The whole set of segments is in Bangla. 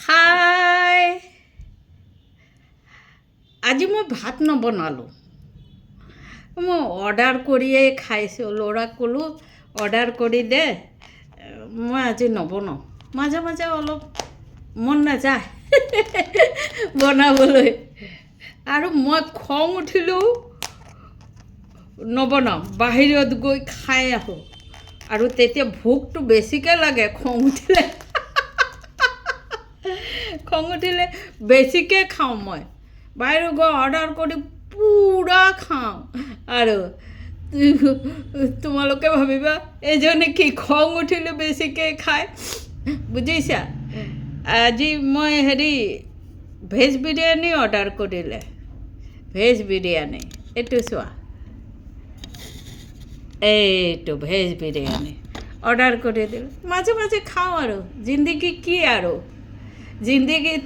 হাই, আজি মই ভাত নবনালোঁ। মই অৰ্ডাৰ কৰিয়ে খাইছোঁ। ল'ৰাক ক'লোঁ অৰ্ডাৰ কৰি দে, মই আজি নবনাওঁ। মাজে মাজে অলপ মন নাযায় বনাবলৈ, আৰু মই খং উঠিলেও নবনাওঁ, বাহিৰত গৈ খাই আহোঁ। আৰু তেতিয়া ভোকটো বেছিকৈ লাগে খং উঠিলে বেছিকৈ খাওঁ। মই বাহিৰত গৈ অৰ্ডাৰ কৰি পূৰা খাওঁ। আৰু তোমালোকে ভাবিবা এইজনে কি খং উঠিলে বেছিকৈ খায়, বুজিছা। আজি মই ভেজ বিৰিয়ানী অৰ্ডাৰ কৰিলে। ভেজ বিৰিয়ানী এইটো চোৱা, এইটো ভেজ বিৰিয়ানী অৰ্ডাৰ কৰি দিলোঁ। মাজে মাজে খাওঁ আৰু জিন্দগী কি আৰু, জিন্দগীত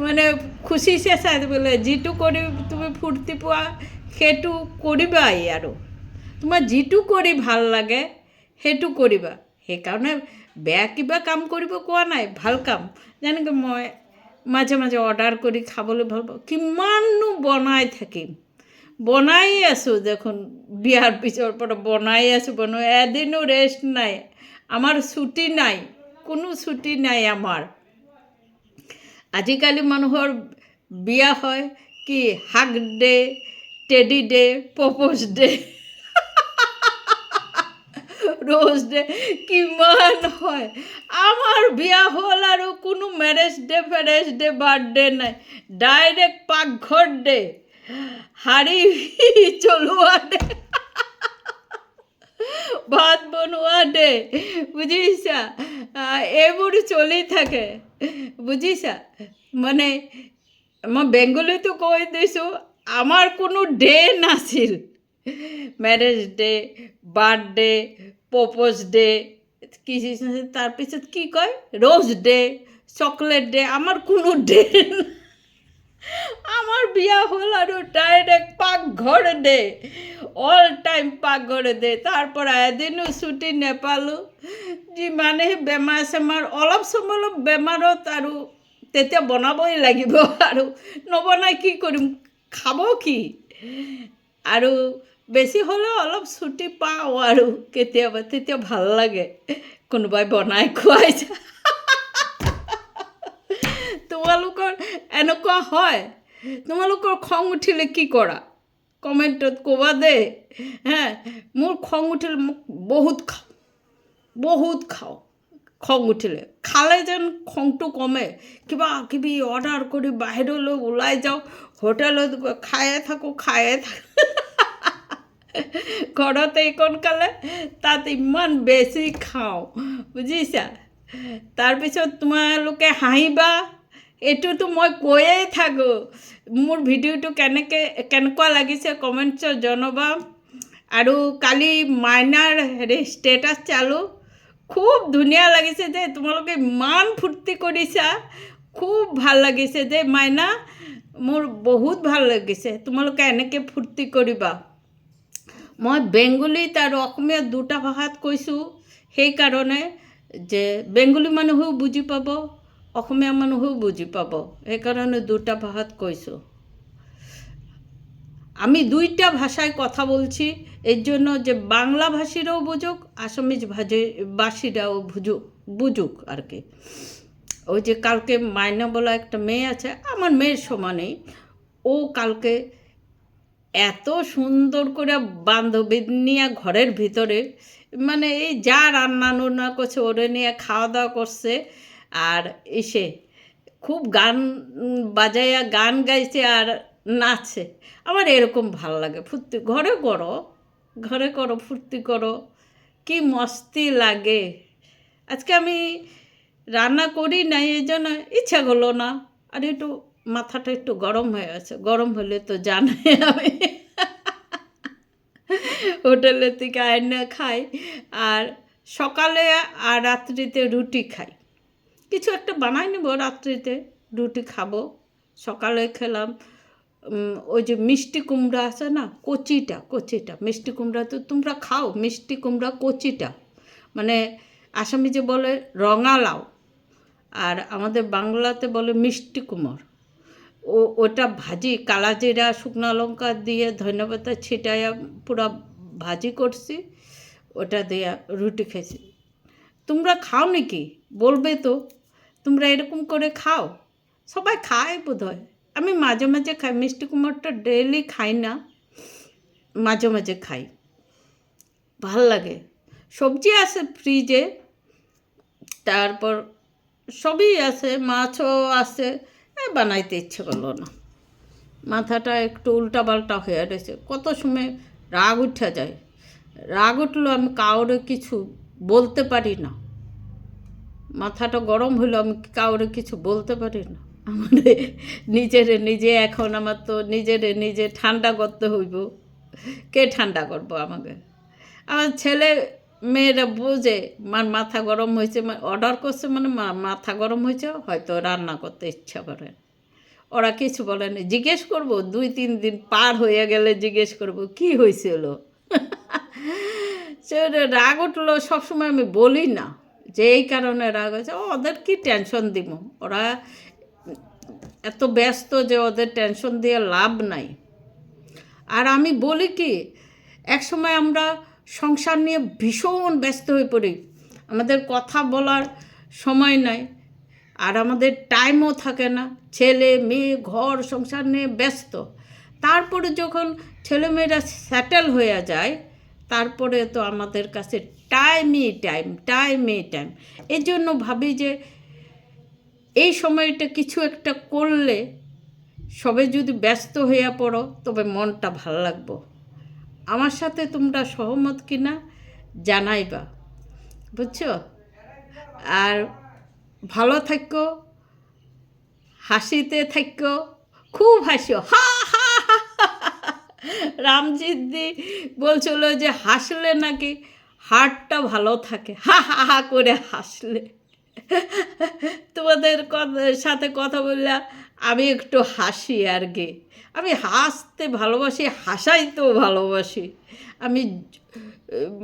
মানে খুচি চেঁচা বোলে, যিটো কৰি তুমি ফূৰ্তি পোৱা সেইটো কৰিবাই। আৰু তোমাৰ যিটো কৰি ভাল লাগে সেইটো কৰিবা। সেইকাৰণে বেয়া কিবা কাম কৰিব কোৱা নাই, ভাল কাম। যেনেকৈ মই মাজে মাজে অৰ্ডাৰ কৰি খাবলৈ ভাল পাওঁ। কিমাননো বনাই থাকিম, বনাই আছোঁ দেখোন, বিয়াৰ পিছৰ পৰা বনাই আছোঁ। এদিনো ৰেষ্ট নাই, আমাৰ ছুটি নাই, কোনো ছুটি নাই আমাৰ। আজিকালি মানুহৰ বিয়া হয় কি hug day, teddy day, propose day, rose day, কিমান হয়। আমাৰ বিয়া হ'ল আৰু কোনো মেৰেজ ডে ফেৰেজ ডে বাৰ্থডে নাই, ডাইৰেক্ট পাকঘৰ ডে, শাৰী চলোৱা ডে, ভাত বনোৱা ডে, বুজিছা। এইবোৰ চলি থাকে, বুজিছা। মানে মই বেংগলীতো কৈ দিছোঁ, আমাৰ কোনো ডে নাছিল। Marriage day, birthday, propose day, কি তাৰপিছত কি কয়, ৰ'জ ডে, চকলেট ডে, আমাৰ কোনো ডে। আমাৰ বিয়া হ'ল আৰু ডাইৰেক্ট পাকঘৰ ডে, অল টাইম পাকঘৰ ডে। তাৰ পৰা এদিনো ছুটি নেপালোঁ। যিমানেই বেমাৰ চেমাৰ, অলপ চলপ বেমাৰত আৰু তেতিয়া বনাবই লাগিব। আৰু নবনাই কি কৰিম, খাব কি। আৰু বেছি হ'লেও অলপ ছুটি পাওঁ আৰু কেতিয়াবা, তেতিয়া ভাল লাগে, কোনোবাই বনাই খুৱাইছে। তোমালোকৰ এনেকুৱা হয়? তোমালোকৰ খং উঠিলে কি কৰা? কমেণ্টত ক'বা দেই। মোৰ খং উঠিলে মোক বহুত খাওঁ। খং উঠিলে খালে যেন খংটো কমে। কিবা কিবি অৰ্ডাৰ কৰি বাহিৰলৈ ওলাই যাওঁ, হোটেলত খায়ে থাকোঁ। ঘৰত এইকণ খালে তাত ইমান বেছি খাওঁ, বুজিছা। তাৰপিছত তোমালোকে হাঁহিবা, এইটোতো মই কৈয়ে থাকোঁ। মোৰ ভিডিঅ'টো কেনেকুৱা লাগিছে কমেণ্টছত জনাবা। আৰু কালি মাইনাৰ ষ্টেটাছ চালোঁ, খুব ধুনীয়া লাগিছে দেই। তোমালোকে ইমান ফূৰ্তি কৰিছা, খুব ভাল লাগিছে দেই মাইনা, মোৰ বহুত ভাল লাগিছে। তোমালোকে এনেকৈ ফূৰ্তি কৰিবা। মই বেংগলীত আৰু অসমীয়া দুটা ভাষাত কৈছোঁ, সেইকাৰণে যে বেংগলী মানুহেও বুজি পাব, অসমীয়া মানুহেও বুজি পাব, সেইকাৰণে দুটা ভাষাত কৈছোঁ। আমি দুইটা ভাষায় কথা বলছি, এর জন্য যে বাংলা ভাষীরাও বুঝুক, আসামিজ ভাষীরাও বুঝুক আর কি। ওই যে কালকে মাইনা বলা একটা মেয়ে আছে, আমার মেয়ের সমানেই, ও কালকে এত সুন্দর করে বান্ধবী নিয়ে ঘরের ভিতরে, মানে এই যা রান্না নুন্না করছে ওরে নিয়ে খাওয়া দাওয়া করছে। আর এসে খুব গান বাজাইয়া গান গাইছে আর নাচছে। আমার এরকম ভালো লাগে। ফুর্তি ঘরে করো, ফুর্তি করো, কি মস্তি লাগে। আজকে আমি রান্না করি না, এই জন্য ইচ্ছা হলো না। আর একটু মাথাটা একটু গরম হয়ে আছে, গরম হলে তো জানাই আমি হোটেলের থেকে আয়না খাই, আর সকালে আর রাত্রিতে রুটি খাই। কিছু একটা বানাই নেব, রাত্রিতে রুটি খাবো। সকালে খেলাম ওই যে মিষ্টি কুমড়া আছে না, কচিটা মিষ্টি কুমড়া, তো তোমরা খাও মিষ্টি কুমড়া কচিটা, মানে আসামি যে বলে রঙালাও, আর আমাদের বাংলাতে বলে মিষ্টি কুমড়। ওটা ভাজি, কালা জিরা শুকনো লঙ্কা দিয়ে ধনেপাতা ছিটাইয়া পুরো ভাজি করছি, ওটা দিয়ে রুটি খেয়েছি। তোমরা খাও নাকি বলবে তো, তোমরা এরকম করে খাও? সবাই খায় বোধহয়, আমি মাঝে মাঝে খাই। মিষ্টি কুমড়টা ডেইলি খাই না, মাঝে মাঝে খাই, ভাল লাগে। সবজি আছে ফ্রিজে, তারপর সবই আছে, মাছও আছে, বানাইতে ইচ্ছে করলো না। মাথাটা একটু উল্টাপাল্টা হয়ে রয়েছে, কত সময় রাগ উঠে যায়। রাগ উঠলো আমি কাউরে কিছু বলতে পারি না, মাথাটা গরম হইলো আমি কাউরে কিছু বলতে পারি না। আমাদের নিজে এখন আমার তো নিজে ঠান্ডা করতে হইব। কে ঠান্ডা করবো আমাকে? আমার ছেলে মেয়েরা বোঝে মার মাথা গরম হয়েছে, অর্ডার করছে মানে মাথা গরম হয়েছে, হয়তো রান্না করতে ইচ্ছা করে। ওরা কিছু বলেনি, জিজ্ঞেস করব 2-3 দিন পার হয়ে গেলে জিজ্ঞেস করব কি হয়েছিল। সে রাগ উঠলো সবসময় আমি বলি না যে এই কারণে রাগ হয়েছে। ওদের কি টেনশন দিব, ওরা এত ব্যস্ত যে ওদের টেনশন দিয়ে লাভ নাই। আর আমি বলি কি, একসময় আমরা সংসার নিয়ে ভীষণ ব্যস্ত হয়ে পড়ি, আমাদের কথা বলার সময় নাই, আর আমাদের টাইমও থাকে না, ছেলে মেয়ে ঘর সংসার নিয়ে ব্যস্ত। তারপরে যখন ছেলেমেয়েরা সেটেল হয়ে যায়, তারপরে তো আমাদের কাছে টাইমই টাইম। এই জন্য ভাবি যে এই সময়টা কিছু একটা করলে, সবে যদি ব্যস্ত হয়ে পড়ো তবে মনটা ভালো লাগবো। আমার সাথে তোমরা সহমত কিনা জানাইবা, বুঝছো? আর ভালো থাকো, হাসিতে থাকো, খুব হাসিও, হা হা হা। রামজিদ্দি বলছিল যে হাসলে নাকি হার্টটা ভালো থাকে, হা হা হা করে হাসলে। তোমাদের সাথে কথা বললে আমি একটু হাসি আর কি। আমি হাসতে ভালোবাসি, হাসাইতেও ভালোবাসি। আমি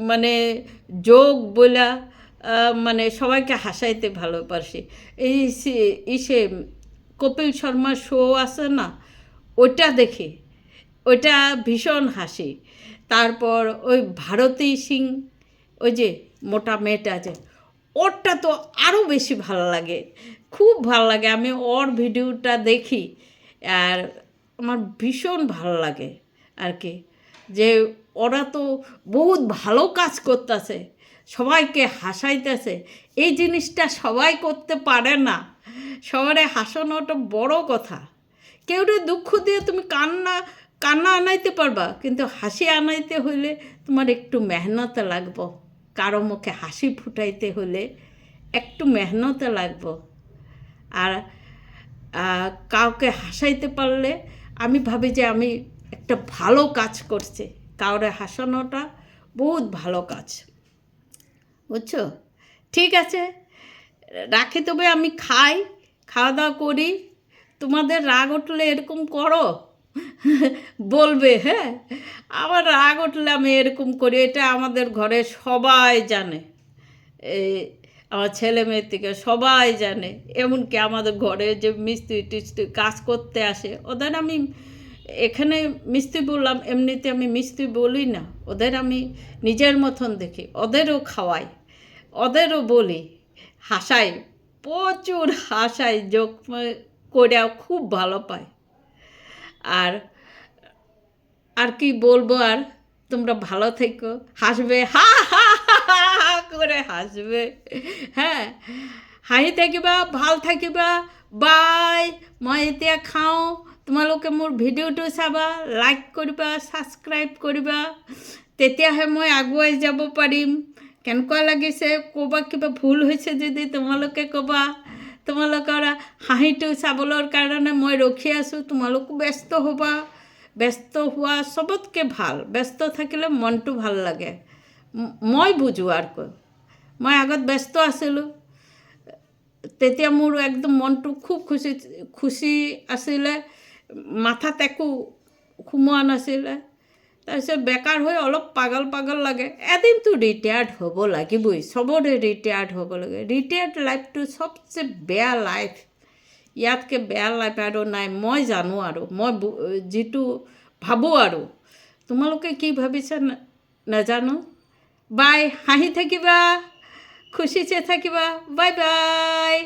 মানে যোগ বলা মানে সবাইকে হাসাইতে ভালোবাসি। এই ইসে কপিল শর্মার শো আছে না, ওইটা দেখি, ওইটা ভীষণ হাসি। তারপর ওই ভারতী সিং, ওই যে মোটা মেয়েটা আছে, ওরটা তো আরও বেশি ভালো লাগে, খুব ভালো লাগে। আমি ওর ভিডিওটা দেখি আর আমার ভীষণ ভালো লাগে আর কি, যে ওরা তো বহুত ভালো কাজ করতেছে, সবাইকে হাসাইতেছে। এই জিনিসটা সবাই করতে পারে না, সবারে হাসানোটা বড় কথা। কেউরে দুঃখ দিয়ে তুমি কান্না আনাইতে পারবা, কিন্তু হাসি আনাইতে হইলে তোমার একটু মেহনত লাগবো। কারো মুখে হাসি ফুটাইতে হলে একটু মেহনত লাগবো। আর কাউকে হাসাইতে পারলে আমি ভাবি যে আমি একটা ভালো কাজ করছি। কাউরে হাসানোটা বহুত ভালো কাজ, বুঝছো? ঠিক আছে, রাখি তবে, আমি খাওয়া দাওয়া করি। তোমাদের রাগ উঠলে এরকম করো, বলবে। হ্যাঁ, আমার রাগ উঠলে আমি এরকম করি, এটা আমাদের ঘরে সবাই জানে। এই আমার ছেলে মেয়ের থেকে সবাই জানে, এমনকি আমাদের ঘরে যে মিস্ত্রি টিস্ত্রি কাজ করতে আসে, ওদের আমি এখানে মিস্ত্রি বললাম, এমনিতে আমি মিস্ত্রি বলি না, ওদের আমি নিজের মতন দেখি, ওদেরও খাওয়াই, ওদেরও বলি, হাসাই, প্রচুর হাসাই, যোগ করেও খুব ভালো পায়। আর আর কি বলবো, আর তোমরা ভালো থেকো, হাসবে, হা হা হা করে হাসবে। হ্যাঁ, হাঁহি থাকিবা, ভাল থাকিবা। বাই। মই এতিয়া খাওঁ, তোমালোকে মোৰ ভিডিঅ'টো চাবা, লাইক কৰিবা, ছাবস্ক্ৰাইব কৰিবা, তেতিয়াহে মই আগুৱাই যাব পাৰিম। কেনেকুৱা লাগিছে ক'বা, কিবা ভুল হৈছে যদি তোমালোকে ক'বা। তোমালোকৰ হাঁহিটো চাবৰ কাৰণে মই ৰখি আছোঁ, তোমালোকো ব্যস্ত হ'বা। ব্যস্ত হোৱা চবতকৈ ভাল, ব্যস্ত থাকিলে মনটো ভাল লাগে, মই বুজোঁ। আৰু মই আগত ব্যস্ত আছিলোঁ, তেতিয়া মোৰ একদম মনটো খুব খুচি আছিলে, মাথাত একো সোমোৱা নাছিলে। তাৰপিছত বেকাৰ হৈ অলপ পাগল পাগল লাগে। এদিনতো ৰিটায়াৰ্ড হ'ব লাগিবই, চবৰে ৰিটায়াৰ্ড হ'ব লাগে। ৰিটায়াৰ্ড লাইফটো চবচে বেয়া লাইফ, ইয়াতকৈ বেয়া লাইফ আৰু নাই। মই জানো আৰু মই যিটো ভাবোঁ আৰু তোমালোকে কি ভাবিছা নাজানো। বাই, হাঁহি থাকিবা, খুচিছে থাকিবা। Bye bye.